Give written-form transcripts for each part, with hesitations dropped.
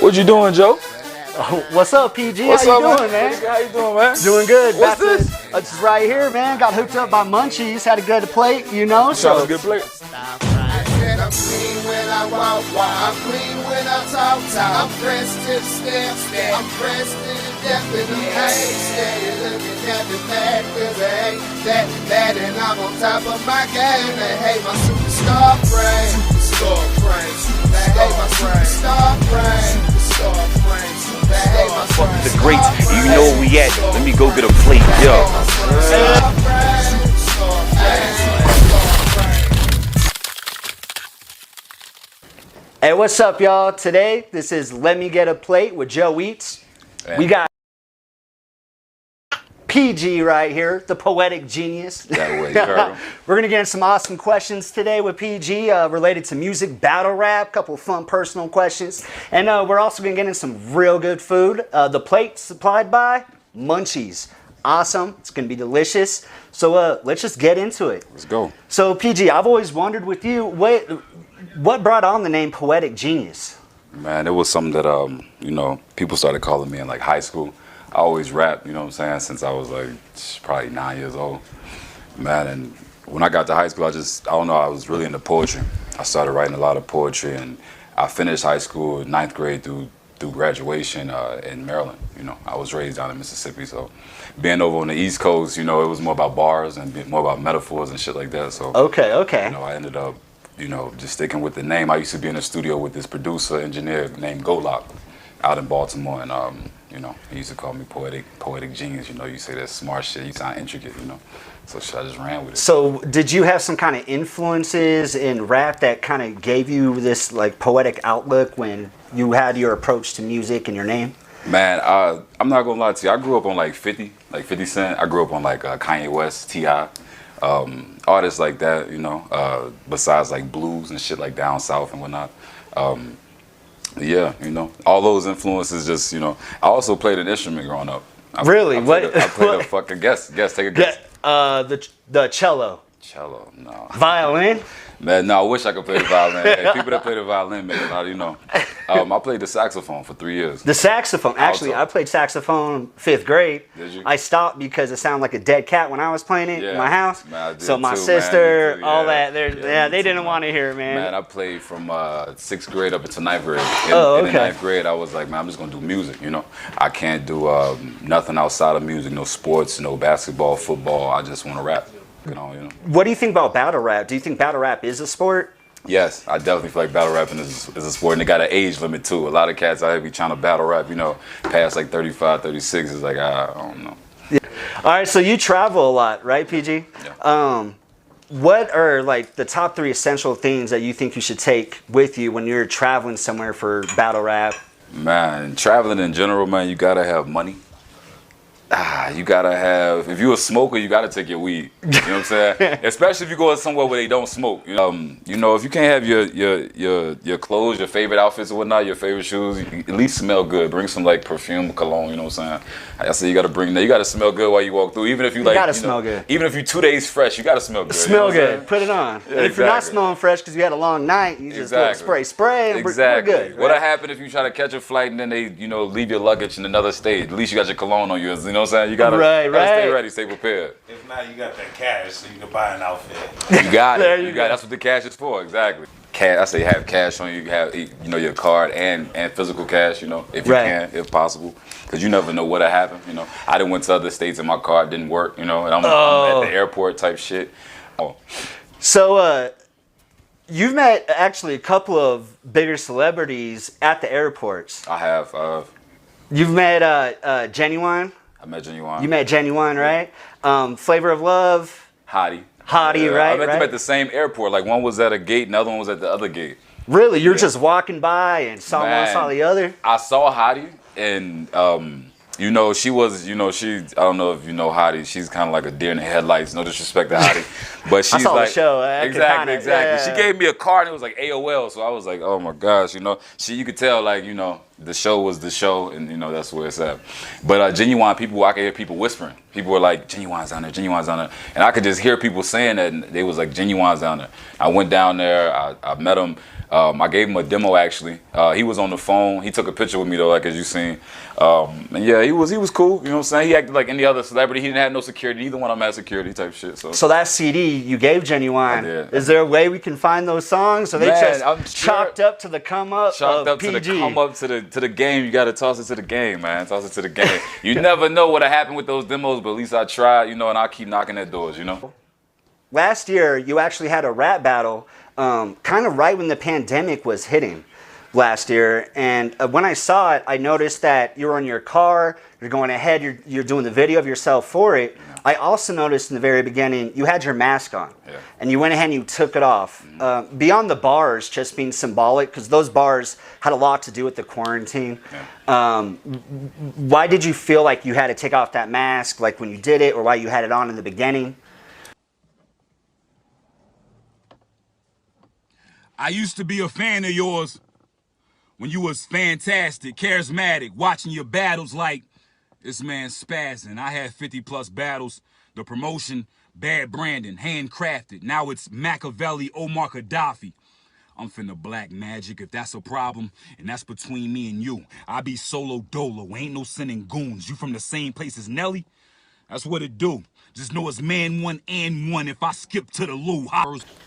What you doing, Joe? Oh, what's up, PG? What's How you up, doing, man? How you doing, man? Doing good. What's this? It's right here, man. Got hooked up by Munchies. Had a good plate, you know. So good plate. I'm clean when I walk, I'm clean when I talk. I'm pressed to the step, I'm pressed to the depth, and I'm steady looking at me mad, cause I ain't that, and I'm on top of my game. They hate my superstar brain, superstar brain, they hate my superstar brain, superstar brain, they hate my Fuck the greats, you know where we at. Let me go get a plate, yo. Hey, what's up, y'all? Today, this is Let Me Get a Plate with Joe Eats. We got PG right here, the Poetic Genius. That way, you heard him. We're going to get into some awesome questions today with PG related to music, battle rap, couple of fun personal questions. And we're also going to get into some real good food. The plate supplied by Munchies. Awesome. It's going to be delicious. So let's just get into it. Let's go. So PG, I've always wondered with you, what brought on the name Poetic Genius? Man, it was something that, you know, people started calling me in like high school. I always rap, you know what I'm saying, since I was like probably 9 years old. Man, and when I got to high school, I don't know, I was really into poetry. I started writing a lot of poetry, and I finished high school, 9th grade through graduation in Maryland. You know, I was raised down in Mississippi, so being over on the East Coast, you know, it was more about bars and more about metaphors and shit like that. So Okay. you know, I ended up, you know, just sticking with the name. I used to be in the studio with this producer, engineer named Golok out in Baltimore, and you know, he used to call me Poetic Genius. You know, you say that smart shit, you sound intricate, you know. So I just ran with it. So did you have some kind of influences in rap that kind of gave you this like poetic outlook when you had your approach to music and your name? Man, I'm not gonna lie to you. I grew up on like 50 Cent. I grew up on like Kanye West, T.I., artists like that, you know, besides like blues and shit like down south and whatnot. Yeah, you know, all those influences just, you know. I also played an instrument growing up. I Really? I played a fucking guess, take a guess. The cello. Cello, no. Violin? Man, no, I wish I could play the violin. Hey, people that play the violin make a lot, you know. I played the saxophone for 3 years. The saxophone. Actually, Alto. I played saxophone 5th grade. Did you? I stopped because it sounded like a dead cat when I was playing it in my house. Man, I did so my too, sister, man. all Yeah. that, they didn't want to hear it, man. Man, I played from 6th grade up until 9th grade. Oh, In okay. the 9th grade, I was like, man, I'm just gonna do music, you know. I can't do nothing outside of music, no sports, no basketball, football. I just want to rap, you know. What do you think about battle rap? Do you think battle rap is a sport? Yes, I definitely feel like battle rapping is a sport, and they got an age limit too. A lot of cats out here be trying to battle rap, you know, past like 35, 36 is like, I don't know. Yeah. All right, so you travel a lot, right, PG? Yeah. What are like the top 3 essential things that you think you should take with you when you're traveling somewhere for battle rap? Man, traveling in general, man, you gotta have money. You gotta have, if you're a smoker, you gotta take your weed. You know what I'm saying? Especially if you go somewhere where they don't smoke. You know, if you can't have your clothes, your favorite outfits or whatnot, your favorite shoes, you at least smell good. Bring some like perfume, cologne. You know what I'm saying? I say you gotta bring that. You gotta smell good while you walk through. Even if you like, gotta smell good. Even if you're 2 days fresh, you gotta smell good. Smell you know what I'm good. Put it on. Yeah, And if you're not exactly. smelling fresh because you had a long night, you just spray, and Exactly. we're good. What'll Right? happen if you try to catch a flight and then they, you know, leave your luggage in another state? At least you got your cologne on you. You know what I'm saying? You gotta stay ready, stay prepared. If not, you got that cash, so you can buy an outfit. You got There it. you go. That's what the cash is for. Exactly. Cash. I say have cash on you. Have, you know, your card and physical cash. You know, if you can, if possible, because you never know what'll happen. You know, I done went to other states and my card didn't work. You know, and I'm at the airport type shit. Oh. So, you've met actually a couple of bigger celebrities at the airports. I have. You've met Genuine. I met Genuine. You met Genuine, right? Flavor of Love. Hottie. Hottie, right? I met them right? at the same airport. Like one was at a gate, and the other one was at the other gate. Really? You're just walking by and saw one, Man. saw the other? I saw Hottie, and you know, she was, you know, I don't know if you know Hottie. She's kind of like a deer in the headlights. No disrespect to Hottie, but she's I saw like the show. I could exactly. yeah. She gave me a card, and it was like AOL. So I was like, oh my gosh, you know, you could tell, like, you know, the show was the show, and you know that's where it's at. But Genuine people, I could hear people whispering. People were like, Genuine's down there, Genuine's down there, and I could just hear people saying that, and they was like, Genuine's down there. I went down there, I met him. I gave him a demo actually. He was on the phone. He took a picture with me though, like as you seen. And yeah, he was cool. You know what I'm saying? He acted like any other celebrity. He didn't have no security. Neither one of them had security type shit. So that CD you gave Genuine. I did. Is there a way we can find those songs? Or they just chalked up to the come up chalked of up PG? to the come up to the game. You gotta toss it to the game, man. Toss it to the game. You never know what'll happen with those demos, but at least I tried, you know, and I keep knocking at doors, you know. Last year, you actually had a rap battle, kind of right when the pandemic was hitting last year. And when I saw it, I noticed that you were in your car, you're going ahead, you're doing the video of yourself for it. Yeah. I also noticed in the very beginning, you had your mask on. Yeah. And you went ahead and you took it off. Mm-hmm. Beyond the bars just being symbolic, because those bars had a lot to do with the quarantine. Yeah. Why did you feel like you had to take off that mask, like when you did it, or why you had it on in the beginning? I used to be a fan of yours when you was fantastic, charismatic, watching your battles like this man spazzing. I had 50 plus battles. The promotion, bad branding, handcrafted. Now it's Machiavelli, Omar Gaddafi. I'm finna black magic if that's a problem, and that's between me and you. I be solo dolo, ain't no sending goons. You from the same place as Nelly? That's what it do. Just know it's man one and one if I skip to the loo.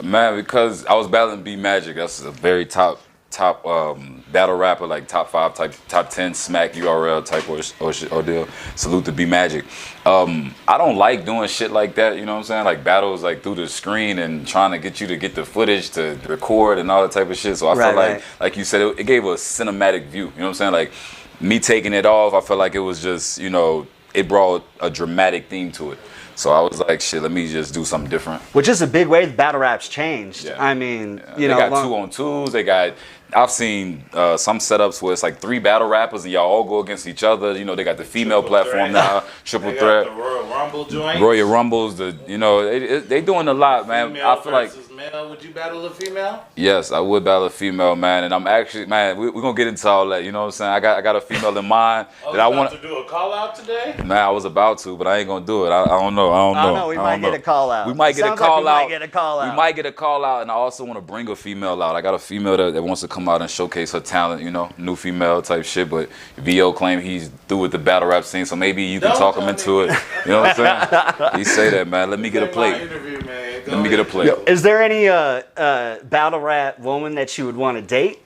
Man, because I was battling B Magic. That's a very top battle rapper, like top 5, top 10 smack URL type or deal. Salute to B Magic. I don't like doing shit like that, you know what I'm saying? Like battles like through the screen and trying to get you to get the footage to record and all that type of shit. So I feel like you said, it gave a cinematic view, you know what I'm saying? Like me taking it off, I felt like it was just, you know, it brought a dramatic theme to it. So I was like, shit, let me just do something different. Which is a big way the battle rap's changed. Yeah. I mean, you know. They got 2-on-2s. They got, I've seen some setups where it's like 3 battle rappers and y'all all go against each other. You know, they got the female platform now, triple threat. The Royal Rumble joints. Royal Rumbles, you know, they doing a lot, man. Female I feel like. Male. Would you battle a female? Yes, I would battle a female, man. And I'm actually, man, we're going to get into all that. You know what I'm saying? I got a female in mind that I want to do a call out today? Man, I was about to, but I ain't going to do it. I don't know. We might get a call out. We might get a call out. We might get a call out, and I also want to bring a female out. I got a female that wants to come out and showcase her talent, you know, new female type shit. But VO claim he's through with the battle rap scene, so maybe you can talk him into it. You know what I'm saying? He say that, man. Let me get a plate. Let me get a plate. Is there any battle rap woman that you would want to date?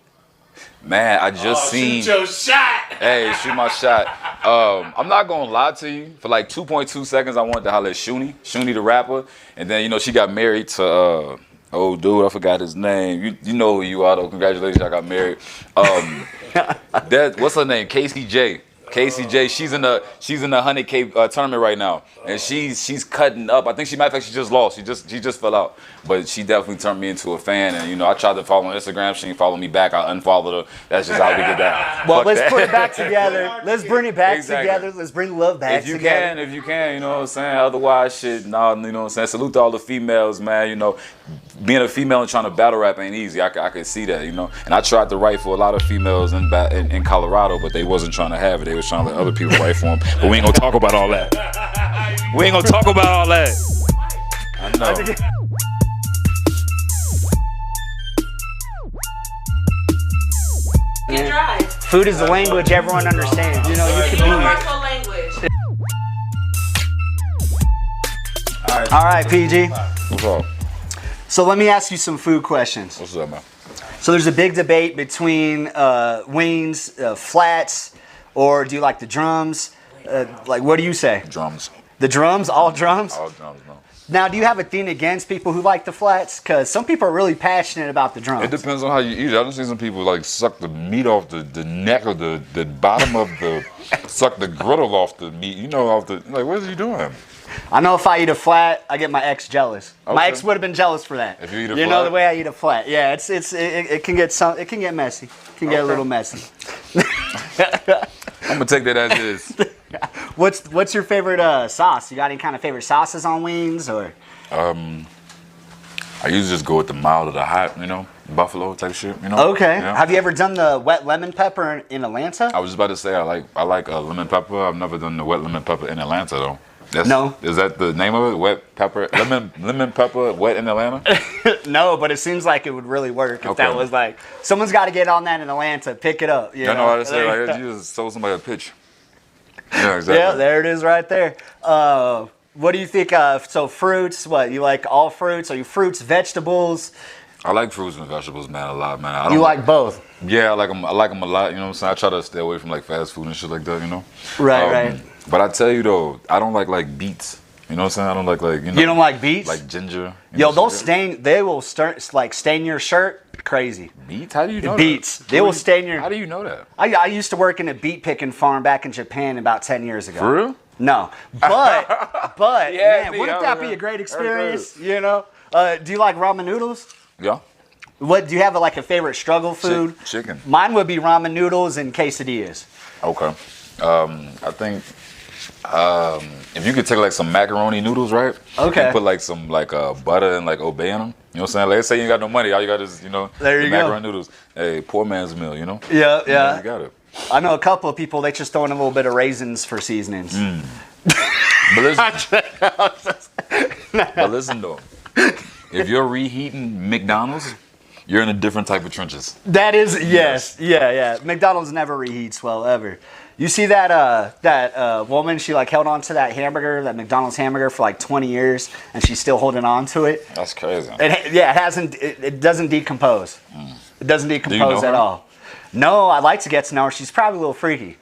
Man, I just seen. Shoot your shot. Hey, shoot my shot. I'm not gonna lie to you. For like 2.2 seconds, I wanted to holler at Sheena the rapper, and then you know she got married to oh dude, I forgot his name. You know who you are though. Congratulations, I got married. What's her name? KCJ. KCJ, she's in the 100K tournament right now, and she's cutting up. I think she just lost. She just fell out, but she definitely turned me into a fan. And you know, I tried to follow on Instagram. She didn't follow me back. I unfollowed her. That's just how we get down. Well, let's put it back together. Let's bring it back together. Let's bring the love back together. If you can, you know what I'm saying. Otherwise, shit, no, you know what I'm saying. Salute to all the females, man. You know, being a female and trying to battle rap ain't easy. I could see that, you know. And I tried to write for a lot of females in Colorado, but they wasn't trying to have it. They was trying to let other people write for them. But we ain't gonna talk about all that. We ain't gonna talk about all that. I know. Get dry. Food is the language everyone understands. You know, you can Universal language. All right, PG. What's up? So let me ask you some food questions. What's up, man? So there's a big debate between wings, flats, or do you like the drums? Like, what do you say? Drums. The drums? All drums? All drums, no. Now, do you have a thing against people who like the flats? Because some people are really passionate about the drums. It depends on how you eat it. I done seen some people like suck the meat off the neck or the bottom of the, suck the griddle off the meat. You know, off the, like, what is he doing? I know if I eat a flat, I get my ex jealous. Okay. My ex would have been jealous for that. If you eat a flat? You know the way I eat a flat. Yeah, it can get messy. It can get a little messy. I'm gonna take that as is. What's your favorite sauce? You got any kind of favorite sauces on wings or? I usually just go with the mild or the hot, you know. buffalo type shit. You know. Okay. Yeah. Have you ever done the wet lemon pepper in Atlanta? I was just about to say I like lemon pepper. I've never done the wet lemon pepper in Atlanta though. No. Is that the name of it? Wet pepper, lemon pepper, wet in Atlanta? No, but it seems like it would really work if that Okay. was like someone's got to get on that in Atlanta. Pick it up. You I know how to say There like you you just sold somebody a pitch. Yeah, exactly. Yeah, there it is right there. What do you think of? So fruits, what, you like all fruits? Are you fruits, vegetables? I like fruits and vegetables, man, a lot, man. I don't You like both? Yeah, I like them. I like them a lot. You know what I'm saying? I try to stay away from like fast food and shit like that. You know. Right. But I tell you though, I don't like beets. You know what I'm saying? I don't like you know. You don't like beets? Like ginger. You Yo, know, they'll shit like stain. They will start like stain your shirt. Crazy. that. Beets? How do you know Beets. that? They will stain your. How do you know that? I used to work in a beet picking farm back in Japan about 10 years ago. For real? No, but Yeah, man, me, wouldn't I that was be there. a great I was experience? You know. Do you like ramen noodles? Yeah. What do you have like a favorite struggle food? Chicken. Mine would be ramen noodles and quesadillas. Okay. I think if you could take like some macaroni noodles, right? Okay. And put like some butter and like obey in them. You know what I'm saying? Let's say you ain't got no money, all you got is There you the go. macaroni noodles. Hey, poor man's meal. You know. Yeah, You know, you got it. I know a couple of people, they just throw in a little bit of raisins for seasonings. But listen though, if you're reheating McDonald's, you're in a different type of trenches. That is, yes. Yeah. McDonald's never reheats well, ever. You see that woman, she like held on to that hamburger, that McDonald's hamburger for like 20 years, and she's still holding on to it. That's crazy. It doesn't decompose. It doesn't decompose know at her? all. No, I'd like to get to know her. She's probably a little freaky.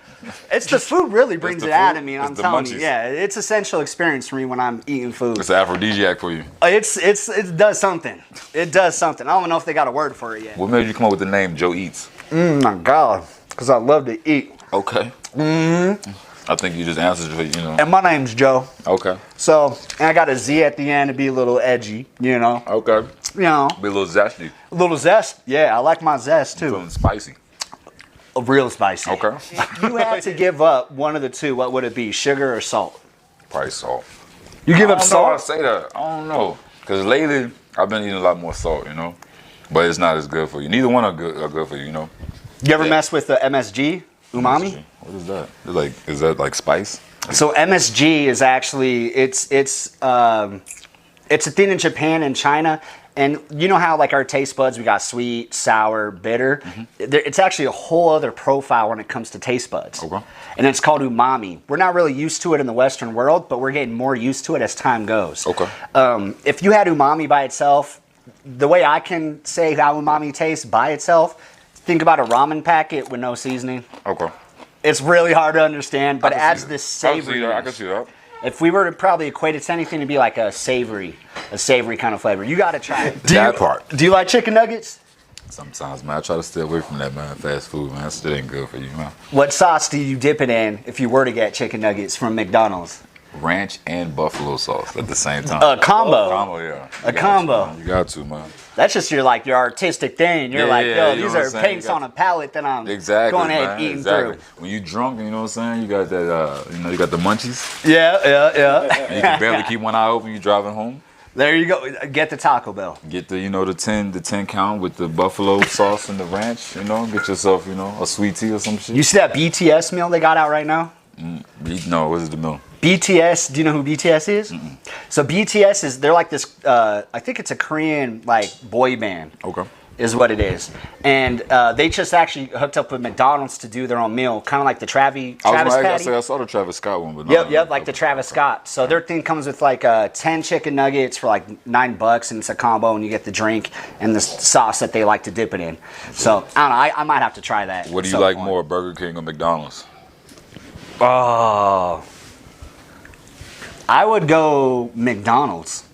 It's the food really brings the it out food? of me. It's I'm the telling you, munchies. yeah, it's essential experience for me when I'm eating food. It's an aphrodisiac for you. It does something. It does something. I don't know if they got a word for it yet. What made you come up with the name Joe Eats? Oh my God, because I love to eat. Okay. I think you just answered it, And my name's Joe. Okay. So, and I got a Z at the end to be a little edgy, Okay. You know, Be a little zesty. a little zest. Yeah, I like my zest too. Feeling spicy. A real spicy. Okay. If you had to give up one of the two, what would it be? Sugar or salt? Probably salt. You give up I don't know how to salt? say that. I don't know. Because lately, I've been eating a lot more salt, But it's not as good for you. Neither one are good for you, You ever Yeah. mess with the MSG? Umami? What is that? Is that like spice? So MSG is actually it's a thing in Japan and China, and you know how like our taste buds, we got sweet, sour, bitter. It's actually a whole other profile when it comes to taste buds. Okay. And it's called umami. We're not really used to it in the Western world, but we're getting more used to it as time goes. Okay. If you had umami by itself, the way I can say how umami tastes by itself, think about a ramen packet with no seasoning. Okay. It's really hard to understand, but it adds this I can see that. I savory. can see that. If we were to probably equate it to anything, it'd be like a savory kind of flavor. You got to try it. That part. Do you like chicken nuggets? Sometimes, man, I try to stay away from that, man. Fast food, man. That shit ain't good for you, man. What sauce do you dip it in if you were to get chicken nuggets from McDonald's? Ranch and buffalo sauce at the same time. A combo. Combo, yeah. A combo. You got to, man. That's just your artistic thing. You're Yeah, like, yeah, yo, you know these what I'm are saying? paints You got on a palette that I'm Exactly, going ahead man. eating Exactly. through. When you drunk, you know what I'm saying? You got that, you got the munchies. Yeah. And you can barely keep one eye open. You driving home. There you go. Get the Taco Bell. Get the, the 10 count with the buffalo sauce and the ranch. Get yourself, a sweet tea or some shit. You see that BTS meal they got out right now? No, what is the meal? BTS, do you know who BTS is? So BTS they're like this, I think it's a Korean boy band. Okay. Is what it is. And they just actually hooked up with McDonald's to do their own meal, kind of like the Travis Patty. I saw the Travis Scott one, but Yep, like the Travis Scott. So their thing comes with 10 chicken nuggets for $9, and it's a combo, and you get the drink and the sauce that they like to dip it in. So I don't know, I might have to try that. What do you at some like point. more, Burger King or McDonald's? Oh, I would go McDonald's.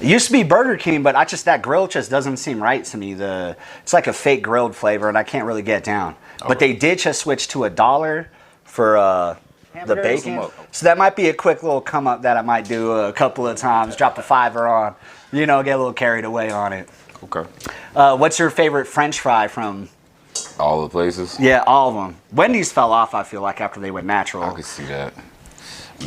It used to be Burger King, but that grill just doesn't seem right to me. It's like a fake grilled flavor, and I can't really get down. But they did just switch to $1 for the bacon. So that might be a quick little come up that I might do a couple of times. Drop a $5 on, get a little carried away on it. Okay. What's your favorite French fry from? All the places? Yeah, all of them. Wendy's fell off, I feel like, after they went natural. I can see that.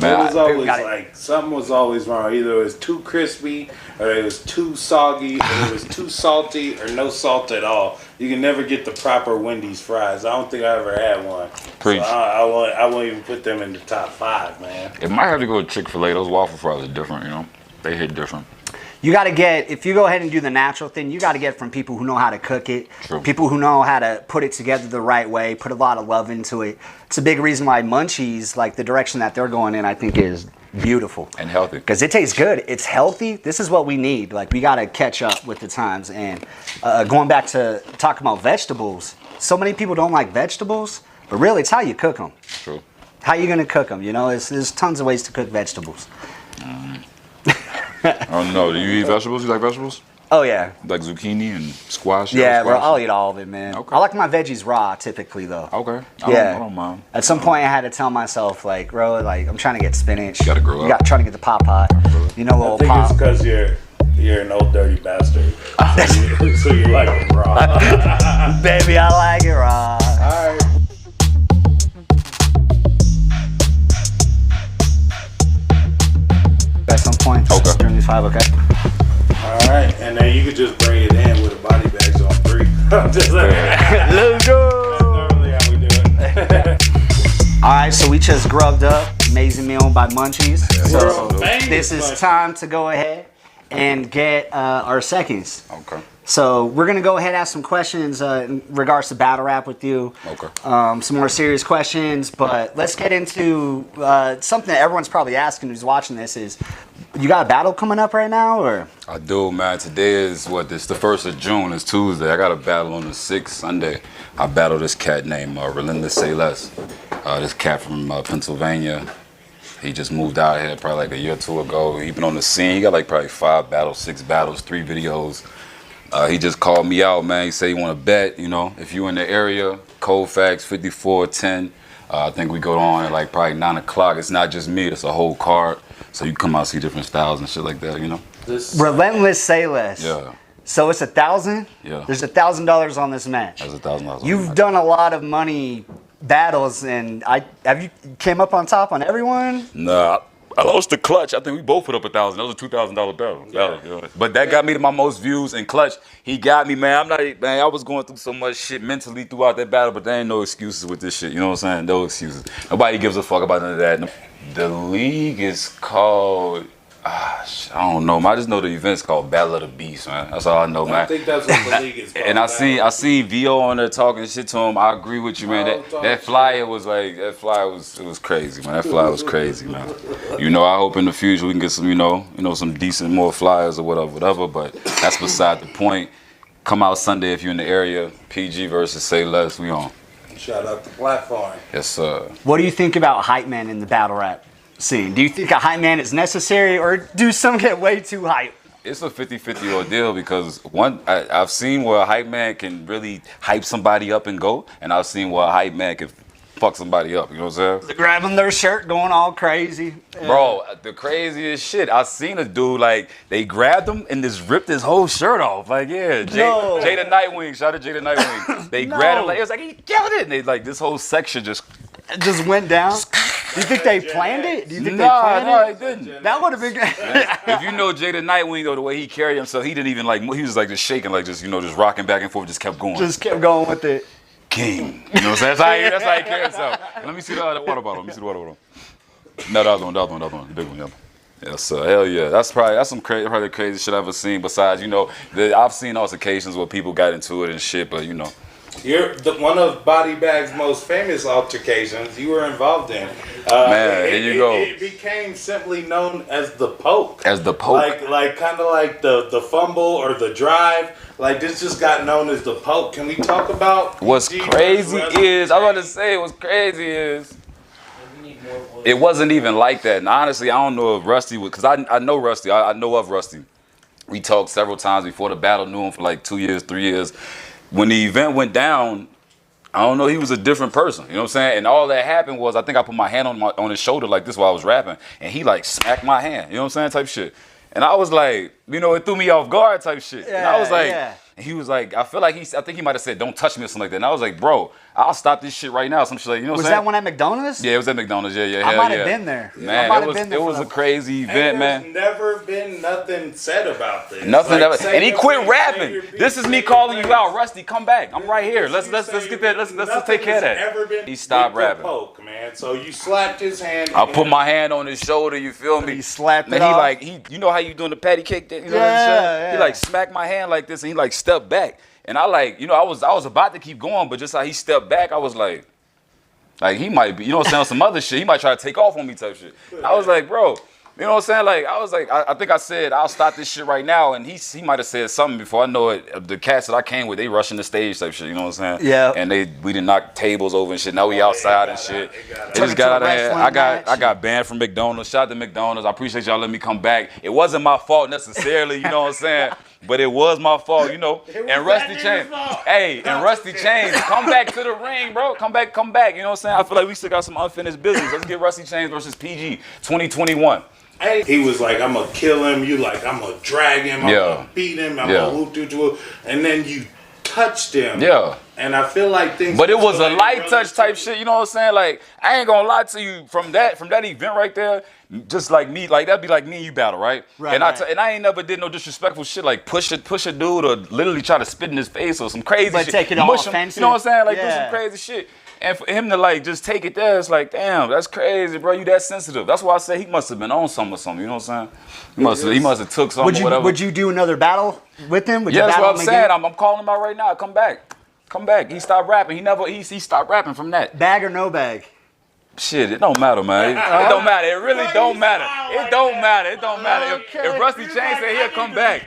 Man, It was always got it. like something was always wrong. Either it was too crispy, or it was too soggy, or it was too salty, or no salt at all. You can never get the proper Wendy's fries. I don't think I ever had one. Preach. So I won't even put them in the top 5, man. it might have to go to Chick-fil-A. Those waffle fries are different, you know. They hit different. You got to get, if you go ahead and do the natural thing, you got to get from people who know how to cook it, True. people who know how to put it together the right way, put a lot of love into it. It's a big reason why Munchies, like the direction that they're going in, I think is beautiful. And healthy. Because it tastes good. It's healthy. This is what we need. Like, we got to catch up with the times. And going back to talking about vegetables, so many people don't like vegetables, but really it's how you cook them. True. How you going to cook them, you know? There's tons of ways to cook vegetables. I don't know. Do you eat vegetables? You like vegetables? Oh, yeah. Like zucchini and squash? Yeah, bro, squash? I'll eat all of it, man. Okay. I like my veggies raw, typically, though. Okay. Yeah. I don't mind. At some point, I had to tell myself, like, bro, like, I'm trying to get spinach. You gotta grow up. You got trying to get the pop pot. You know, I little think it's pop. because you're an old dirty bastard. So you like it raw. Baby, I like it raw. All right. At some point. Okay. 75, okay. All right, and then you could just bring it in with the body bags on 3. Just like Let's go. That's normally how we do it. All right, so we just grubbed up. Amazing meal by Munchies. So World famous this is Munchies. time to go ahead and get our seconds. Okay. So we're gonna go ahead and ask some questions in regards to battle rap with you. Okay. Some more serious questions, but let's get into something that everyone's probably asking who's watching this is, you got a battle coming up right now, or? I do, man. Today is this the 1st of June. It's Tuesday. I got a battle on the 6th, Sunday. I battled this cat named Relentless Say Less. This cat from Pennsylvania. He just moved out here probably like a year or 2 ago. He been on the scene. He got like probably 5 battles, 6 battles, 3 videos. He just called me out, man. He said he want to bet, you know, if you in the area, Colfax 5410. I think we go on at like probably 9 o'clock. It's not just me, it's a whole card. So you come out, see different styles and shit like that, you know? Relentless Say Less. Yeah, So it's 1,000? Yeah. There's $1,000 on this match. that's $1,000. You've done a lot of money battles, and have you came up on top on everyone? Nah, I lost the Clutch. I think we both put up 1,000. That was a $2,000 battle. Yeah. But that got me to my most views. And Clutch, he got me, man. I was going through so much shit mentally throughout that battle, but there ain't no excuses with this shit. You know what I'm saying? No excuses. Nobody gives a fuck about none of that. The league is called, I don't know, man. I just know the event's called Battle of the Beast, man. That's all I know, man. I think that's what the league is called. And I seen VO on there talking shit to him. I agree with you, man. That flyer was like, it was crazy, man. That flyer was crazy, man. You know, I hope in the future we can get some, you know, some decent more flyers or whatever. But that's beside the point. Come out Sunday if you're in the area. PG versus Say Less. We on. Shout out the platform. Yes, sir. What do you think about hype men in the battle rap scene? Do you think a hype man is necessary, or do some get way too hype? It's a 50-50 ordeal because I've seen where a hype man can really hype somebody up and go, and I've seen where a hype man can fuck somebody up. You know what I'm saying? Grabbing their shirt, going all crazy. Bro, the craziest shit. I seen a dude, like, they grabbed him and just ripped his whole shirt off. Like, yeah, No. Jada Nightwing. Shout out to Jada Nightwing. They grabbed him, like, it was like, he killed it. And they, like, this whole section just... It just went down. Do you think they planned it? Do you think they Nah, planned they it? didn't. That would have been good. If you know Jada Nightwing, though, the way he carried himself, he didn't even, like, he was, like, just shaking, like, just, you know, just rocking back and forth, just kept going. Just kept going with it. King. You know what I'm saying? That's how he carried himself. Let me see the water bottle. Let me see the water bottle. No, the other one, the big one, yeah. Yes, sir. Hell yeah. That's some probably the crazy shit I've ever seen. Besides, you know, I've seen altercations where people got into it and shit, but you know. You're one of Body Bag's most famous altercations you were involved in. Man, here you go. It became simply known as the poke. As the poke. Like kind of like the fumble or the drive. Like this just got known as the poke. Can we talk about What's crazy is, I was about to say, what's crazy is, it wasn't even like that. And honestly, I don't know if Rusty would, because I know Rusty. I know of Rusty. We talked several times before the battle, knew him for like 2 years, 3 years. When the event went down, I don't know, he was a different person. You know what I'm saying? And all that happened was, I think I put my hand on his shoulder like this while I was rapping, and he like smacked my hand. You know what I'm saying? Type shit. And I was like, you know, it threw me off guard type shit. And I was like, And he was like, I think he might have said, "Don't touch me" or something like that. And I was like, bro, I'll stop this shit right now. Some shit like, you know what I'm saying? Was that one at McDonald's? Yeah, it was at McDonald's. Yeah. I might have been there. Man, it was a crazy event, man. There's never been nothing said about this. Nothing Like, ever. And he quit say rapping. your beef, This is me say calling your you out, Rusty. Come back. I'm right here. Let's You say get that. Let's just take care of that. He He stopped rapping. Poke, man. So you slapped his hand. I put my hand on his shoulder. You feel me? He slapped and it he off. like you know how you doing the patty cake? You know what I'm saying? He like smacked my hand like this, and he like stepped back. And I like, you know, I was about to keep going, but just how he stepped back, I was like he might be, you know what I'm saying, on some other shit. He might try to take off on me type shit. I was like, bro, you know what I'm saying? Like, I was like, I think I said, I'll stop this shit right now. And he might have said something before I know it. The cats that I came with, they rushing the stage type shit, you know what I'm saying? Yeah. And we didn't knock tables over and shit. Now we outside and shit. It just got out of hand. I got banned from McDonald's. Shout out to McDonald's. I appreciate y'all letting me come back. It wasn't my fault necessarily, you know what I'm saying? But it was my fault, you know. And Rusty Chains, and Rusty Chains, come back to the ring, bro. Come back. You know what I'm saying? I feel like we still got some unfinished business. Let's get Rusty Chains versus PG 2021. Hey, he was like, I'm gonna kill him. You like, I'm gonna drag him. I'm gonna beat him. I'm gonna whoop. And then you touched him. Yeah. And I feel like things. But it was a light touch type shit, you know what I'm saying? Like, I ain't gonna lie to you, from that event right there, just like me, like that'd be like me and you battle, right? Right. And I ain't never did no disrespectful shit, like push a dude or literally try to spit in his face or some crazy But shit. take it all Mush him, offensive. you know what I'm saying? Like do Yeah. some crazy shit. And for him to like just take it there, it's like, damn, that's crazy, bro. You that sensitive. That's why I say he must have been on something or something, you know what I'm saying? He must have took something or whatever. Would you do another battle with him? Would you Yeah, that's battle what I'm him saying. again? I'm calling him out right now. Come back. He stopped rapping. He stopped rapping from that. Bag or no bag? Shit, it don't matter, man. It don't matter. It really don't matter. It don't matter. It don't matter. If Rusty Chains said he'll come back,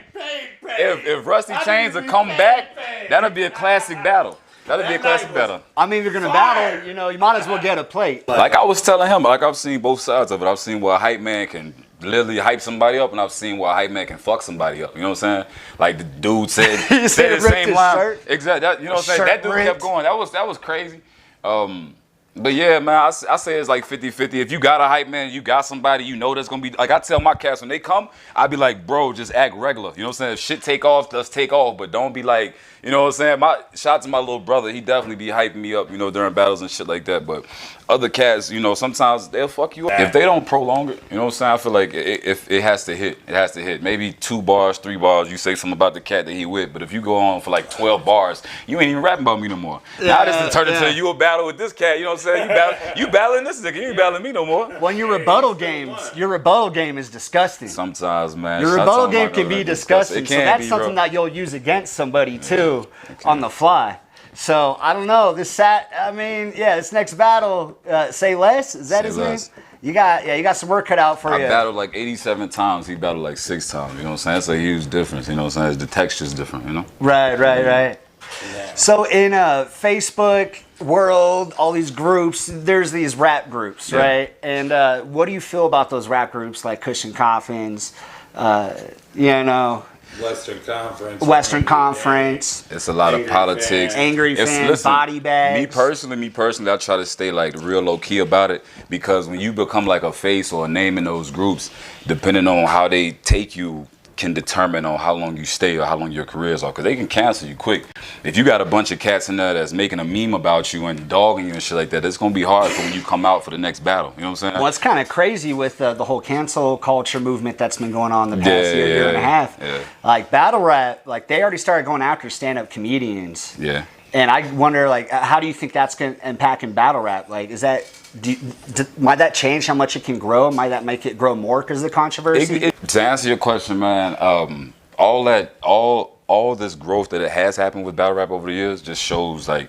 if Rusty Chains will come back, that'll be a classic battle. That'll be a classic battle. I mean, if you're gonna battle, you know, you might as well get a plate. Like I was telling him, like I've seen both sides of it. I've seen where a hype man can literally hype somebody up, and I've seen where a hype man can fuck somebody up. You know what I'm saying? Like the dude said, said the same line. Shirt. Exactly. You know what I'm saying? That dude kept going. That was crazy. But yeah, man, I say it's like 50-50. If you got a hype man, you got somebody you know that's gonna be, like I tell my cats when they come, I be like, bro, just act regular. You know what I'm saying? If shit take off, let's take off. But don't be like, you know what I'm saying? Shout out to my little brother. He definitely be hyping me up, you know, during battles and shit like that. But other cats, you know, sometimes they'll fuck you up. If they don't prolong it, you know what I'm saying? I feel like if it has to hit, it has to hit. Maybe 2 bars, 3 bars, you say something about the cat that he with. But if you go on for like 12 bars, you ain't even rapping about me no more. Now this is turned into you a battle with this cat, you know what I'm saying? You battling this nigga, you ain't battling me no more. Well, your rebuttal game is disgusting. Sometimes, man. Your rebuttal game can be disgusting. So that's something that you'll use against somebody too on the fly. So I don't know. This next battle, Say Less, is that his name? You got some work cut out for you. I battled like 87 times. He battled like 6 times. You know what I'm saying? That's a huge difference. You know what I'm saying? The texture's different, you know? Right. Yeah. So in Facebook world, all these groups, there's these rap groups, right? And what do you feel about those rap groups like Cushion Coffins, Western Conference. It's a lot of politics. Angry fans, body bags. Me personally, I try to stay like real low key about it, because when you become like a face or a name in those groups, depending on how they take you, can determine on how long you stay or how long your careers are, because they can cancel you quick. If you got a bunch of cats in there that's making a meme about you and dogging you and shit like that, it's gonna be hard for when you come out for the next battle. You know what I'm saying? Well, it's kind of crazy with the whole cancel culture movement that's been going on the past year and a half. Yeah. Like battle rap, like they already started going after stand-up comedians. Yeah. And I wonder, like, how do you think that's going to impact in battle rap? Like, is that might that change how much it can grow? Might that make it grow more because of the controversy? To answer your question, man, all this growth that it has happened with battle rap over the years just shows like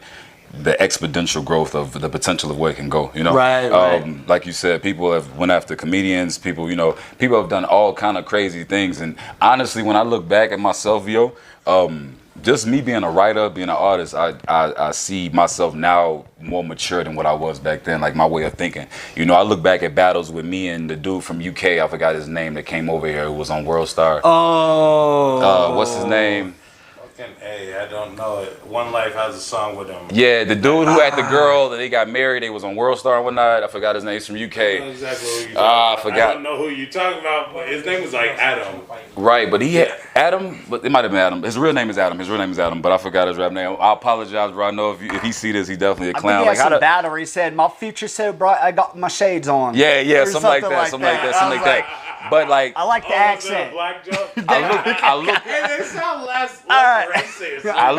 the exponential growth of the potential of where it can go. You know, right. Like you said, people have went after comedians. People have done all kind of crazy things. And honestly, when I look back at myself, just me being a writer, being an artist, I see myself now more mature than what I was back then, like my way of thinking. You know, I look back at battles with me and the dude from UK, I forgot his name, that came over here, who was on World Star. Oh. What's his name? Hey, I don't know it. One Life has a song with him. Yeah, the dude who had the girl that they got married, they was on World Star and whatnot. I forgot his name. He's from UK. I know exactly who you talking I about. forgot. I don't know who you talking about, but his name was like Adam. Right, but he had Adam, but it might have been Adam. His real name is Adam. His real name is Adam, but I forgot his rap name. I apologize, bro. I know if he see this, he's definitely a I clown. think he had how some battle where he said, "My future's so bright, I got my shades on." Yeah, Or something like that, something like that. But like, I like the accent. Black joke. I look. Hey, they sound less right. racist. I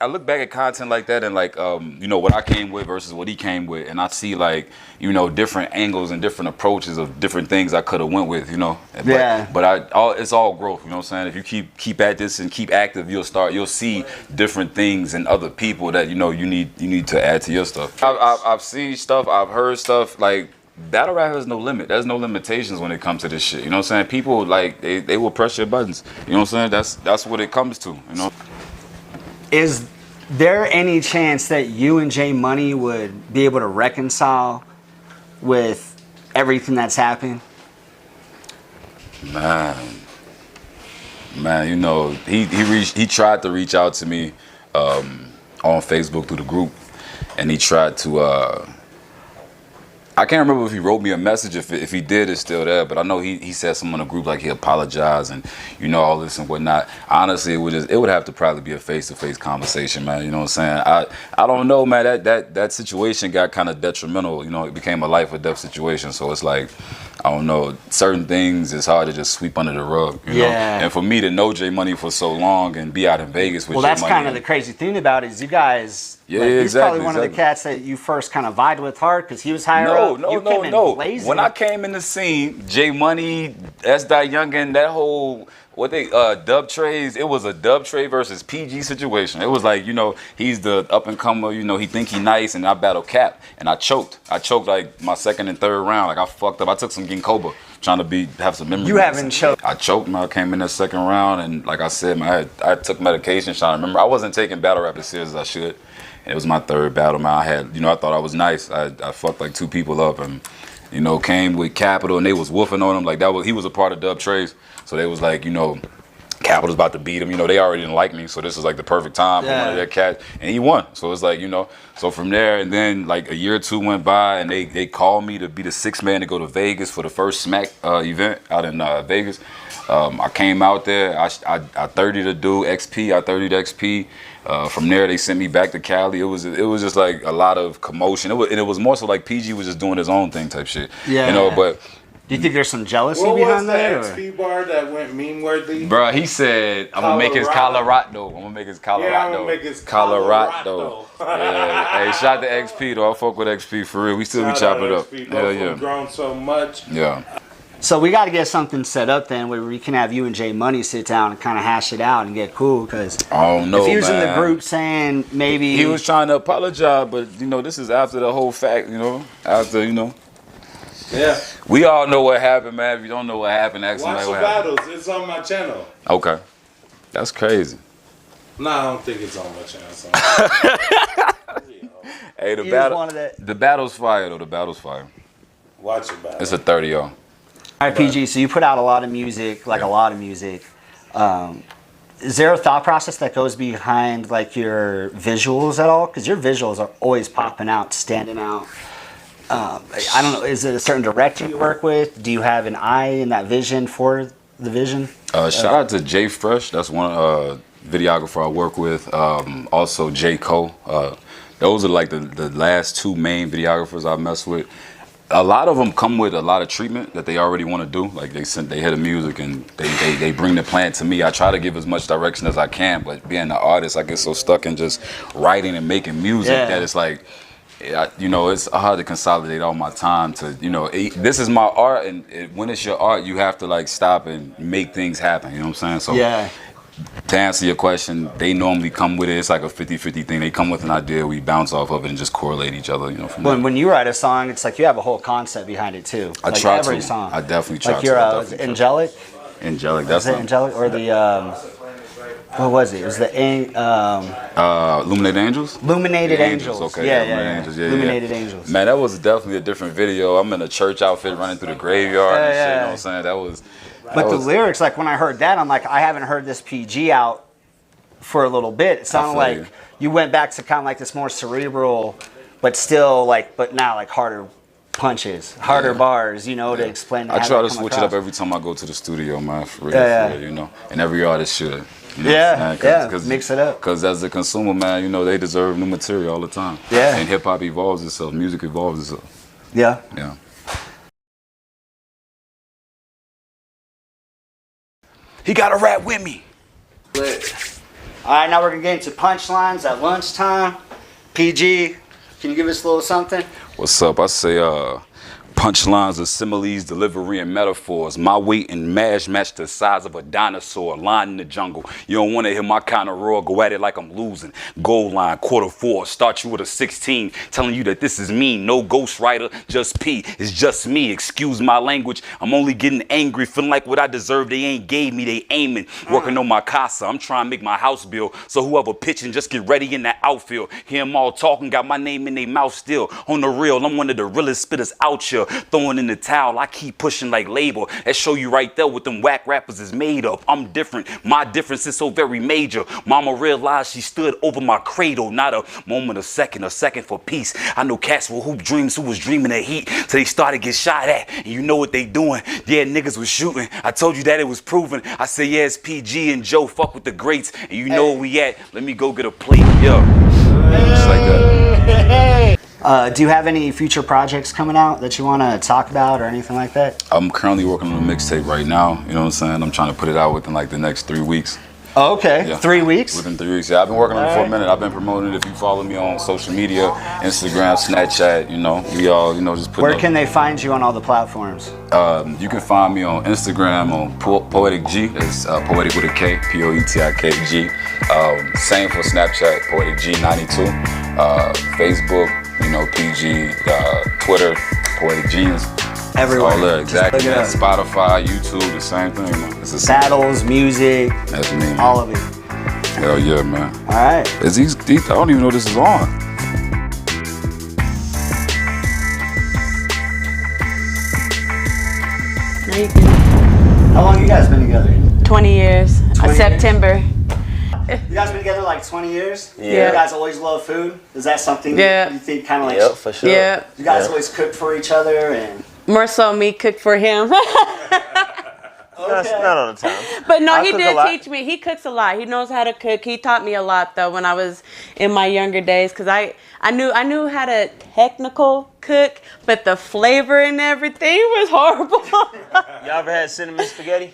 look back at content like that and like what I came with versus what he came with, and I see like different angles and different approaches of different things I could have went with, Yeah. But it's all growth, you know what I'm saying? If you keep at this and keep active, you'll see different things in other people that you need to add to your stuff. I've seen stuff, I've heard stuff like. Battle rap has no limit. There's no limitations when it comes to this shit. You know what I'm saying? People like they will press your buttons. You know what I'm saying? That's what it comes to. Is there any chance that you and J Money would be able to reconcile with everything that's happened? Man, he tried to reach out to me on Facebook through the group, and he tried to. I can't remember if he wrote me a message. If he did, it's still there. But I know he said something in the group like he apologized and all this and whatnot. Honestly, it would have to probably be a face-to-face conversation, man. You know what I'm saying? I don't know, man. That situation got kind of detrimental. It became a life or death situation. So it's like, I don't know. Certain things it's hard to just sweep under the rug. You know? And for me to know J Money for so long and be out in Vegas with J Money. Well, that's kind of the crazy thing about it is you guys. Yeah, he's exactly. probably one of the cats that you first kind of vibed with hard because he was higher up. No. When I came in the scene, J Money, S. Youngin, that whole dub trades. It was a dub trade versus PG situation. It was like he's the up and comer. He think he nice, and I battle Cap, and I choked. like my second and third round. Like I fucked up. I took some ginkgo trying to have some memory. You haven't choked. I choked, man. I came in the second round, and like I said, man, I took medication trying to remember. I wasn't taking battle rap as serious as I should. And it was my third battle, man. I had, I thought I was nice. I fucked like two people up, and came with Capital, and they was woofing on him like he was a part of Dub Trades. So they was like, Capital's about to beat him. They already didn't like me, so this is like the perfect time for one of their cats, and he won. So it's like, so from there, and then like a year or two went by, and they called me to be the sixth man to go to Vegas for the first Smack event out in Vegas. I came out there. I 30'd the dude XP. I 30'd XP. From there, they sent me back to Cali. It was just like a lot of commotion. It was more so like PG was just doing his own thing type shit. Yeah. But. Do you think there's some jealousy What was behind the that? XP bar that went meme worthy? Bro, he said, I'm gonna make his Colorado. Yeah, I'm gonna make his Colorado. Yeah. Hey, shout to XP though. I fuck with XP for real. We still be chopping it up. We've grown so much. Yeah. So we got to get something set up then where we can have you and J Money sit down and kind of hash it out and get cool. Because I don't know, if he was in the man. group saying maybe He was trying to apologize, but this is after the whole fact. After Yeah. We all know what happened, man. If you don't know what happened, ask Watch somebody the what happened. battles. It's on my channel. Okay. That's crazy. No, I don't think it's on my channel. Hey, the He was battle. one of the- The battle's fire though. The battle's fire. Watch your battle. It's a 30, y'all. All right, PG. So you put out a lot of music, a lot of music. Is there a thought process that goes behind like your visuals at all? Because your visuals are always popping out, standing out. I don't know. Is it a certain director you work with? Do you have an eye in that vision for the vision? Shout out to Jay Fresh. That's one videographer I work with. Also J Cole. Those are like the last two main videographers I mess with. A lot of them come with a lot of treatment that they already want to do. Like they hear the music and they bring the plan to me. I try to give as much direction as I can, but being an artist, I get so stuck in just writing and making music that it's like, it's hard to consolidate all my time to, this is my art, and when it's your art, you have to like stop and make things happen. You know what I'm saying? So to answer your question, they normally come with it. It's like a 50-50 thing. They come with an idea, we bounce off of it and just correlate each other. From when you write a song, it's like you have a whole concept behind it too. I like try every to. song. I definitely try like to. Your Angelic. Angelic. That's it. Angelic or the what was it? It was the Illuminated Angels? Illuminated Angels. Okay. Yeah. Angels. Illuminated Angels. Man, that was definitely a different video. I'm in a church outfit running through the graveyard and shit. You know what I'm saying? But the lyrics, like when I heard that, I'm like, I haven't heard this PG out for a little bit. It sounded like you went back to kind of like this more cerebral, but still like, but now like harder punches, harder bars, you know, to explain. I try to switch it up every time I go to the studio, man, for real, you know. And every artist should. You know Cause mix it up. Because as a consumer, man, you know, they deserve new material all the time. Yeah. And hip hop evolves itself, music evolves itself. Yeah. Yeah. He got to rap with me. All right, now we're gonna get into punchlines at lunchtime. PG, can you give us a little something? What's up? I say, punchlines are similes, delivery, and metaphors. My weight and mash match the size of a dinosaur, line in the jungle. You don't want to hear my kind of roar, go at it like I'm losing. Goal line, quarter four, start you with a 16, telling you that this is me, no ghostwriter, just P. It's just me, excuse my language. I'm only getting angry, feeling like what I deserve they ain't gave me, they aiming. Working on my casa, I'm trying to make my house bill. So whoever pitching, just get ready in that outfield. Hear them all talking, got my name in their mouth still. On the real, I'm one of the realest spitters out here. Throwing in the towel, I keep pushing like label. That show you right there what them whack rappers is made of. I'm different, my difference is so very major. Mama realized she stood over my cradle, not a moment, a second for peace. I know cats were hoop dreams who was dreaming of heat till they started get shot at. And you know what they doing? Yeah, niggas was shooting. I told you that it was proven. I said, yeah, it's PG and Joe, fuck with the greats. And you know where we at. Let me go get a plate, yo. Just like that. Do you have any future projects coming out that you want to talk about or anything like that? I'm currently working on a mixtape right now. You know what I'm saying? I'm trying to put it out within like the next 3 weeks. Oh, okay. Yeah. 3 weeks? Within 3 weeks. Yeah, I've been working on it for a minute. I've been promoting it. If you follow me on social media, Instagram, Snapchat, you know, we all, you know, just put. Where can they find you on all the platforms? You can find me on Instagram on Poetic G. It's Poetic with a K, Poetikg. Same for Snapchat, Poetic G92. Facebook, you know, PG, Twitter, Poetic Genius. Everywhere. All there, exactly. Look it up. Spotify, YouTube, the same thing. You know, it's the same. Battles, music, That's me, man. all of it. Hell yeah, man. All right. Is these? I don't even know this is on. How long you guys been together? 20 years. 20 years? September. You guys been together like 20 years? Yeah. You guys always love food? Is that something Yeah. you think kind of like... Yep, for sure. Yeah. You guys always cook for each other and... More so me cook for him. That's not all the time. But no, I he cook a did lot. teach me. He cooks a lot. He knows how to cook. He taught me a lot though when I was in my younger days because I knew how to technical cook, but the flavor and everything was horrible. Y'all ever had cinnamon spaghetti?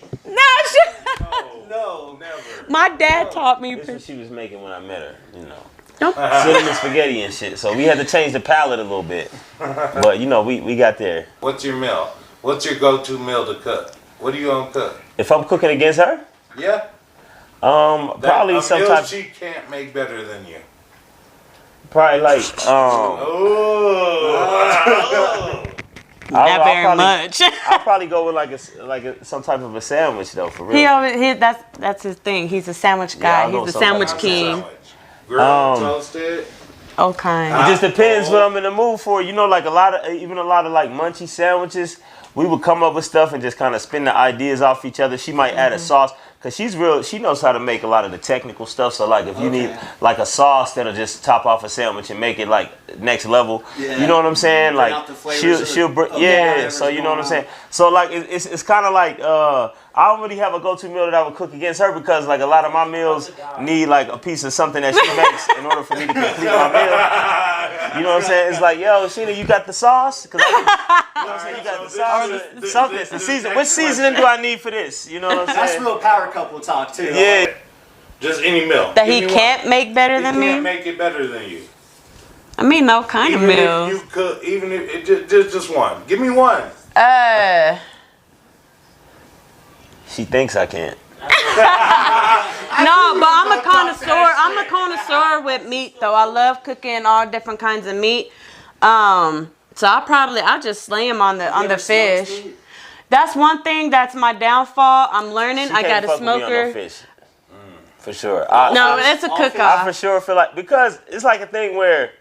No, never. My dad taught me. That's what she was making when I met her, you know. Nope. Cinnamon spaghetti and shit. So we had to change the palate a little bit. But, you know, we got there. What's your meal? What's your go-to meal to cook? What are you gonna cook? If I'm cooking against her, Yeah. probably a some meal type. she can't make better than you. Probably like, Oh. Not very much. I'll probably go with some type of a sandwich though, for real. That's his thing. He's a sandwich guy. I'll go He's the some sandwich type of king. Grilled, toasted. Oh, kind. It just depends what I'm in the mood for. You know, like a lot of like Munchie sandwiches, we would come up with stuff and just kind of spin the ideas off each other. She might add a sauce because she knows how to make a lot of the technical stuff. So like if you need like a sauce that'll just top off a sandwich and make it like next level, you know what I'm saying? Bring Like out the flavors she'll so you know what I'm saying? So like it's kind of like I don't really have a go-to meal that I would cook against her because like a lot of my meals need like a piece of something that she makes in order for me to complete my meal. You know what I'm saying? It's like, yo, Sheena, you got the sauce? Cause you know what I'm saying? You got the sauce? Something. The season. Which seasoning do I need for this? You know what I'm saying? That's real power couple talk too. Yeah. Just any meal. That Give he me can't one. make better He than can't me? make it better than you. I mean, no kind Even of if meals. you cook, even if it just one. Give me one. She thinks I can't. No, but I'm a connoisseur. I'm a connoisseur with meat, though. I love cooking all different kinds of meat. So I'll just slam on the fish. That's one thing that's my downfall. I'm learning. I got a Fuck with me on no smoker. fish. For sure. No, it's a I cook-off. for sure feel like, because it's like a thing where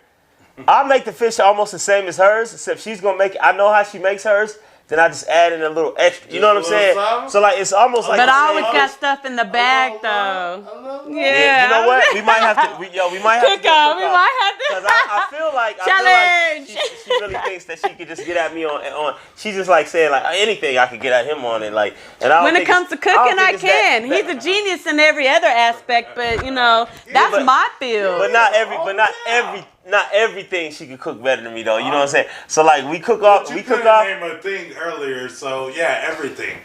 I make the fish almost the same as hers, except she's gonna make it. I know how she makes hers, then I just add in a little extra. You know what I'm saying? So like it's almost like. But I always got stuff in the bag though. Yeah. You know what? We might have to. We might have to. We might have to. Because I feel like she really thinks that she could just get at me on. She's just like saying like anything I could get at him on, and like. And I when it comes to cooking, I can. He's a genius in every other aspect, but you know that's my field. But not everything she could cook better than me though. You know what I'm saying? So like we cook off. You name a thing earlier, so yeah, everything.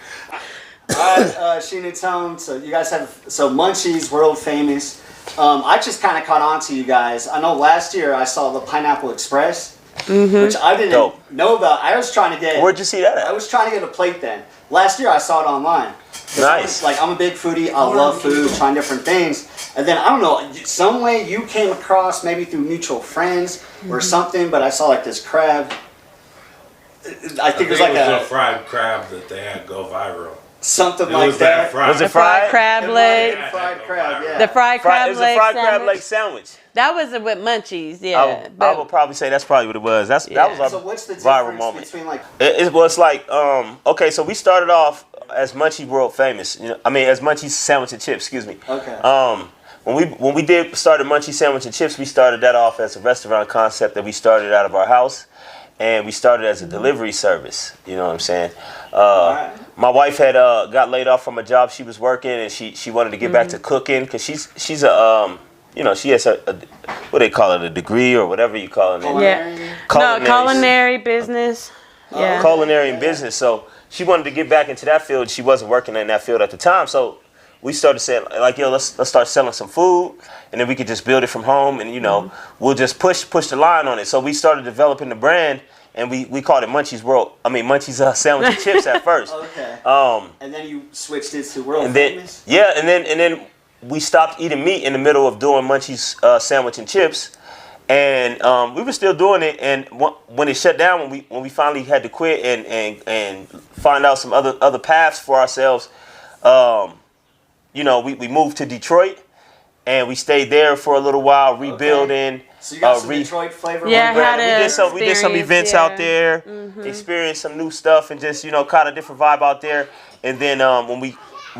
Alright, Sheena, Tone. So you guys have Munchies, world famous. I just kind of caught on to you guys. I know last year I saw the Pineapple Express, which I didn't know about. I was trying to get. Where'd you see that at? I was trying to get a plate then. Last year I saw it online. Nice. I'm a big foodie. I love food, trying different things. And then I don't know, some way you came across maybe through mutual friends or something. But I saw like this crab. I think it was like a fried crab that they had go viral. Something like that. Was it fried? Crab leg. Fried crab, yeah. The fried crab leg. It was a fried crab leg sandwich. That was it with Munchies, yeah. I would probably say that's probably what it was. That was our So what's the viral difference moment. between like? It was like okay, so we started off as Munchies World Famous. You know, I mean as Munchies Sandwich and Chips. Excuse me. Okay. When we started Munchies Sandwich and Chips, we started that off as a restaurant concept that we started out of our house. And we started as a delivery service. You know what I'm saying? My wife had got laid off from a job she was working, and she wanted to get back to cooking because she's a you know, she has a what they call it, a degree or whatever you call it. Yeah. Culinary business. Yeah. Culinary and business. So she wanted to get back into that field. She wasn't working in that field at the time. So we started saying like, yo, let's start selling some food, and then we could just build it from home, and you know, we'll just push the line on it. So we started developing the brand. And we called it Munchies Sandwich and Chips at first. Okay. And then you switched it to world famous. Yeah, and then we stopped eating meat in the middle of doing Munchies Sandwich and Chips, and we were still doing it. And when it shut down, when we finally had to quit and find out some other paths for ourselves, you know, we moved to Detroit, and we stayed there for a little while, rebuilding. Okay. So you got some Detroit flavor. Yeah, we did some events out there, experienced some new stuff, and just, you know, kind of different vibe out there. And then when we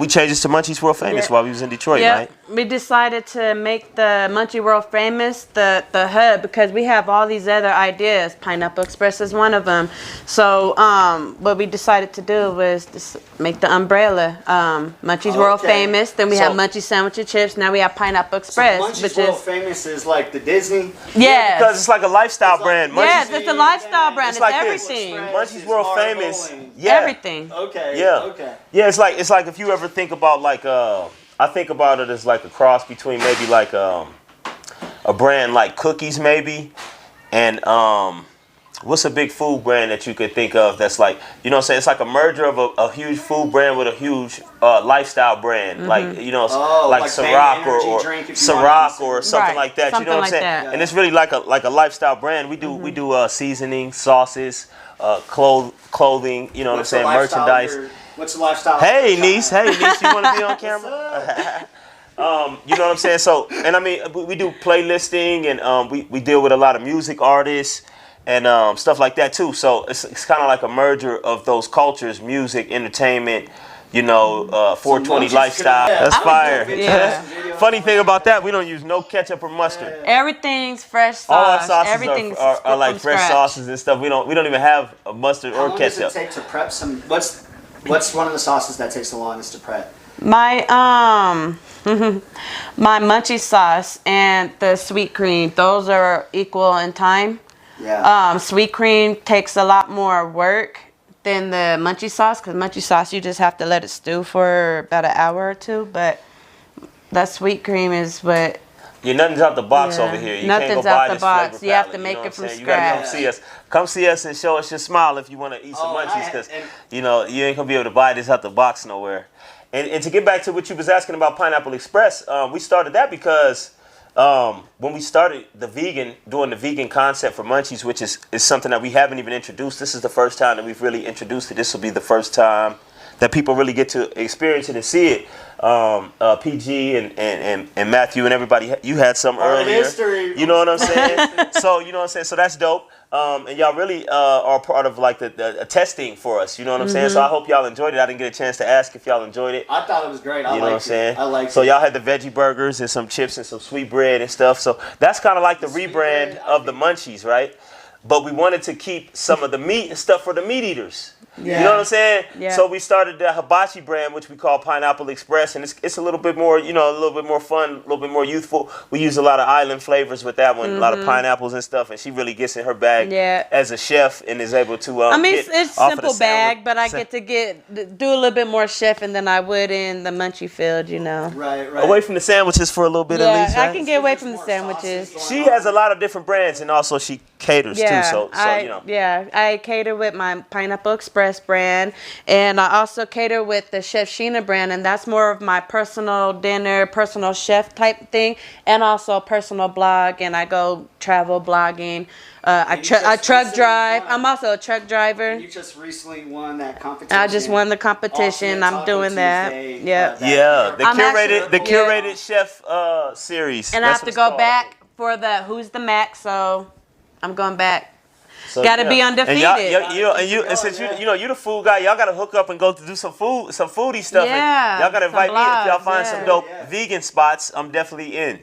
changed it to Munchies World Famous while we was in Detroit, right? We decided to make the Munchie World Famous the hub because we have all these other ideas. Pineapple Express is one of them. So what we decided to do was just make the umbrella Munchies World Famous. Then we have Munchies Sandwich and Chips. Now we have Pineapple Express. So Munchies World Famous is like the Disney? Yeah. Because it's like a lifestyle brand. Yes, it's a lifestyle brand. It's like everything. Munchies World Famous. Everything. Okay. Yeah. Okay. Yeah, it's like if you ever think about like I think about it as like a cross between maybe like a brand like Cookies maybe, and what's a big food brand that you could think of that's like, you know what I'm saying, it's like a merger of a huge food brand with a huge lifestyle brand, like, you know, like Ciroc or something like that. Something you know what I'm saying? that. And it's really like a lifestyle brand. We do seasoning, sauces, clothing, you know what I'm saying, merchandise. What's the lifestyle? Hey niece, you want to be on camera? You know what I'm saying? So, and I mean, we do playlisting, and we deal with a lot of music artists and stuff like that too. So it's kind of like a merger of those cultures: music, entertainment, you know, 420 lifestyle. That's fire. Yeah. Funny thing about that, we don't use no ketchup or mustard. Everything's fresh sauce. All our sauces Everything's are like fresh sauces and stuff. We don't even have a mustard or ketchup. How long does it take to prep some? What's one of the sauces that takes the longest to prep? My my Munchie sauce and the sweet cream, those are equal in time. Yeah. Sweet cream takes a lot more work than the Munchie sauce, because Munchie sauce you just have to let it stew for about an hour or two, but that sweet cream is what. Yeah, nothing's out the box over here. You can't go buy this flavor palette. You have to make it from scratch. You gotta come see us. Come see us and show us your smile if you want to eat some Munchies, because you know you ain't gonna be able to buy this out the box nowhere. And to get back to what you was asking about Pineapple Express, we started that because when we started doing the vegan concept for Munchies, which is something that we haven't even introduced. This is the first time that we've really introduced it. This will be the first time that people really get to experience it and see it. PG and Matthew and everybody, you had some earlier. History. You know what I'm saying? So you know what I'm saying. So that's dope. And y'all really are part of like the testing for us. You know what I'm saying? So I hope y'all enjoyed it. I didn't get a chance to ask if y'all enjoyed it. I thought it was great. You know what I'm saying? I liked So it. y'all had the veggie burgers and some chips and some sweet bread and stuff. So that's kind of like the rebrand of the Munchies, right? But we wanted to keep some of the meat and stuff for the meat eaters. Yeah. You know what I'm saying? Yeah. So we started the hibachi brand, which we call Pineapple Express, and it's a little bit more, you know, a little bit more fun, a little bit more youthful. We use a lot of island flavors with that one, a lot of pineapples and stuff, and she really gets in her bag as a chef and is able to. I mean, get it's off of simple the bag, but I get to do a little bit more chefing than I would in the Munchie field, you know. Right. Away from the sandwiches for a little bit at least. I Right? can get away from the sandwiches. She has a lot of different brands, and also she caters too. So you know. Yeah, I cater with my Pineapple Express brand, and I also cater with the Chef Sheena brand, and that's more of my personal dinner, personal chef type thing, and also personal blog, and I go travel blogging. I truck drive. I'm also a truck driver. You just recently won that competition. I just won the competition. I'm doing that. Yeah. The curated chef series. And I have to go back for the Who's the Max, so I'm going back. So, gotta be undefeated. And since you the food guy, y'all gotta hook up and go to do some foodie stuff. Yeah, and y'all gotta invite me if y'all find yeah. some dope vegan spots. I'm definitely in.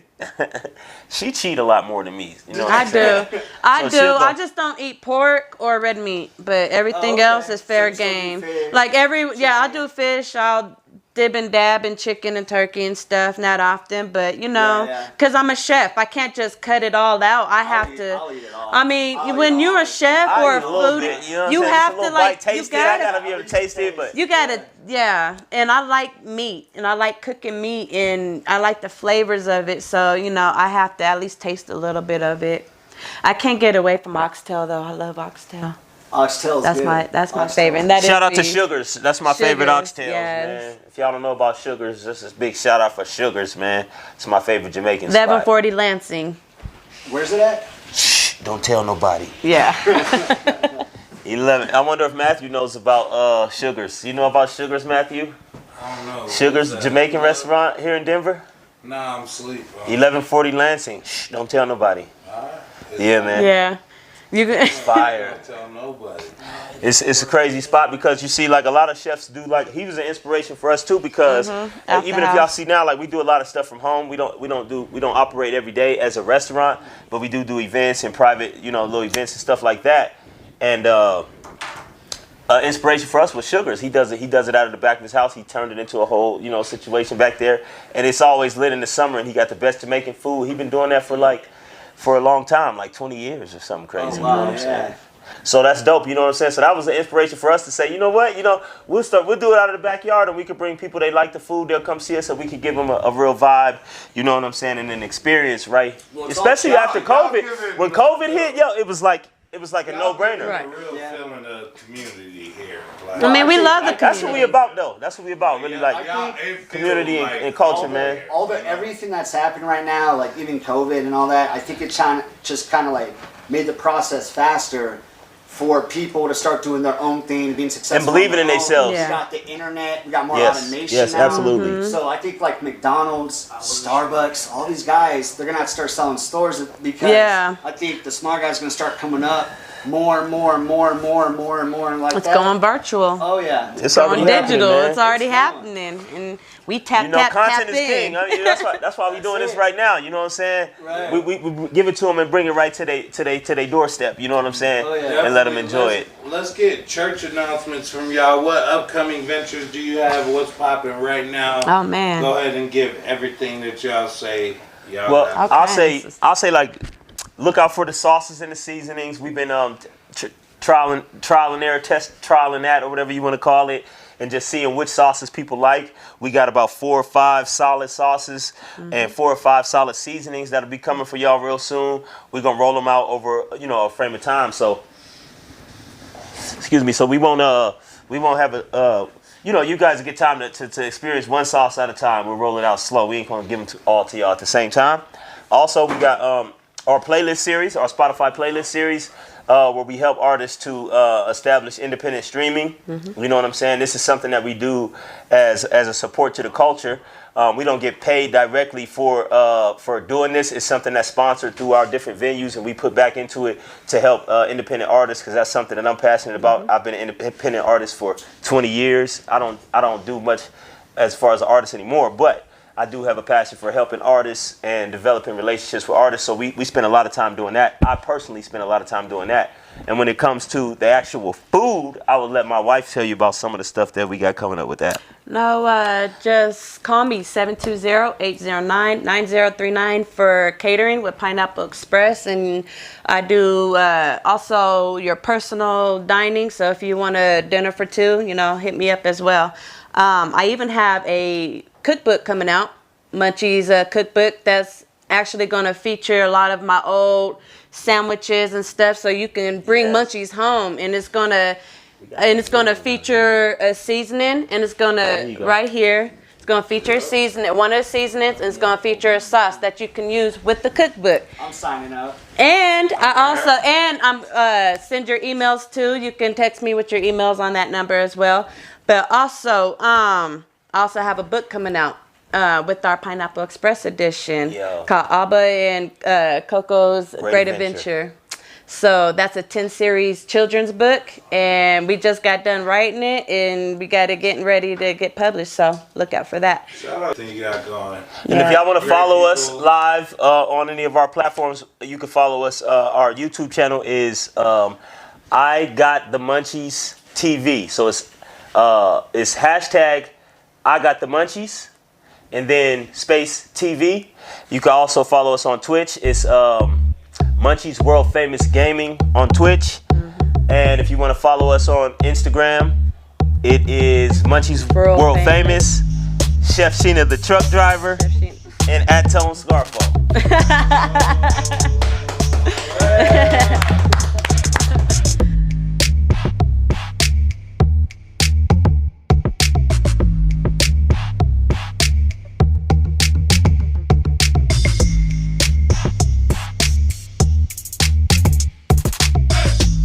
She cheat a lot more than me. You know what I I'm saying? do. I So do. she'll go- I just don't eat pork or red meat, but everything else is fair game. Like I do fish. I'll dib and dab in chicken and turkey and stuff. Not often, but you know, because I'm a chef, I can't just cut it all out. I have to. I'll eat it all. I mean, when you're a chef or a foodie, you have to like. I gotta be able to taste it, but you gotta, and I like meat, and I like cooking meat, and I like the flavors of it, so, you know, I have to at least taste a little bit of it. I can't get away from oxtail, though. I love oxtail. Oxtail's good. That's my favorite. And that shout is out to beef. Sugars. That's my favorite Sugars, oxtails, yes. man. If y'all don't know about Sugars, this is a big shout out for Sugars, man. It's my favorite Jamaican spot. 1140 Lansing. Where's it at? Shh, don't tell nobody. Yeah. 11. I wonder if Matthew knows about Sugars. You know about Sugars, Matthew? I don't know. Sugars, Jamaican restaurant here in Denver. Nah, I'm asleep. 1140 Lansing. Shh, don't tell nobody. Yeah, man. Yeah. You can. Fire. Don't tell nobody. It's a crazy spot because you see, like, a lot of chefs do, like, he was an inspiration for us too because even if y'all see now, like, we do a lot of stuff from home. We don't operate every day as a restaurant, but we do events and private, you know, little events and stuff like that. And inspiration for us was Sugars. He does it out of the back of his house. He turned it into a whole, you know, situation back there, and it's always lit in the summer. And he got the best Jamaican food. He's been doing that for a long time, like 20 years or something crazy. Oh, wow, you know what I'm saying? So that's dope, you know what I'm saying? So that was the inspiration for us to say, you know what, we'll do it out of the backyard, and we could bring people, they like the food, they'll come see us, so we could give them a real vibe, you know what I'm saying, and an experience, right? Well, especially after COVID. When COVID hit, it was like a no-brainer. Right. Real feeling of community here. Like, I mean, we love the community. That's what we about, though. That's what we about, really, like community and culture, man. Everything that's happening right now, like even COVID and all that, I think it just kind of like made the process faster for people to start doing their own thing, being successful. And believing in themselves. We got the internet, we got more automation now. Yes, absolutely. So I think like McDonald's, Starbucks, all these guys, they're going to have to start selling stores because I think the smart guys are going to start coming up more and more and like it's going virtual. Oh yeah. It's going already digital. Man. It's already happening. And we tap content is in. king. I mean, that's why we doing this right now. You know what I'm saying? Right. We give it to them and bring it right to their doorstep. You know what I'm saying? Oh, yeah. And let them enjoy it. Let's get church announcements from y'all. What upcoming ventures do you have? What's popping right now? Oh man. Go ahead and give everything that y'all say. Y'all Well, got. I'll say like, look out for the sauces and the seasonings. We've been trial and error, trial and that, or whatever you want to call it, and just seeing which sauces people like. We got about 4 or 5 solid sauces and 4 or 5 solid seasonings that'll be coming for y'all real soon. We're gonna roll them out over a frame of time. So, excuse me. So we won't have a you guys get time to experience one sauce at a time. We'll roll it out slow. We ain't gonna give them all to y'all at the same time. Also, we got our playlist series, our Spotify playlist series, where we help artists to establish independent streaming. You know what I'm saying? This is something that we do as a support to the culture. We don't get paid directly for doing this. It's something that's sponsored through our different venues, and we put back into it to help independent artists, because that's something that I'm passionate about. I've been an independent artist for 20 years. I don't do much as far as an artist anymore, but I do have a passion for helping artists and developing relationships with artists. So we spend a lot of time doing that. I personally spend a lot of time doing that. And when it comes to the actual food, I will let my wife tell you about some of the stuff that we got coming up with that. No, just call me 720-809-9039 for catering with Pineapple Express. And I do also your personal dining. So if you want a dinner for two, hit me up as well. I even have a cookbook coming out, Munchies cookbook, that's actually going to feature a lot of my old sandwiches and stuff, so you can bring Munchies home, and it's going to feature a seasoning, and it's going to right here. It's going to feature a seasoning, one of the seasonings, and it's going to feature a sauce that you can use with the cookbook. I'm signing up. And I'm send your emails too. You can text me with your emails on that number as well. But also, I also have a book coming out with our Pineapple Express edition called Abba and Coco's Great Adventure. So that's a 10-series children's book, and we just got done writing it, and we got it getting ready to get published. So look out for that. Shout out to you got going. And if y'all want to follow us live on any of our platforms, you can follow us. Our YouTube channel is I Got the Munchies TV. So it's hashtag I Got the Munchies, and then space TV. You can also follow us on Twitch. It's Munchies World Famous Gaming on Twitch. And if you want to follow us on Instagram, it is Munchies World Famous, Chef Sheena the truck driver, and @Tone Skarfo.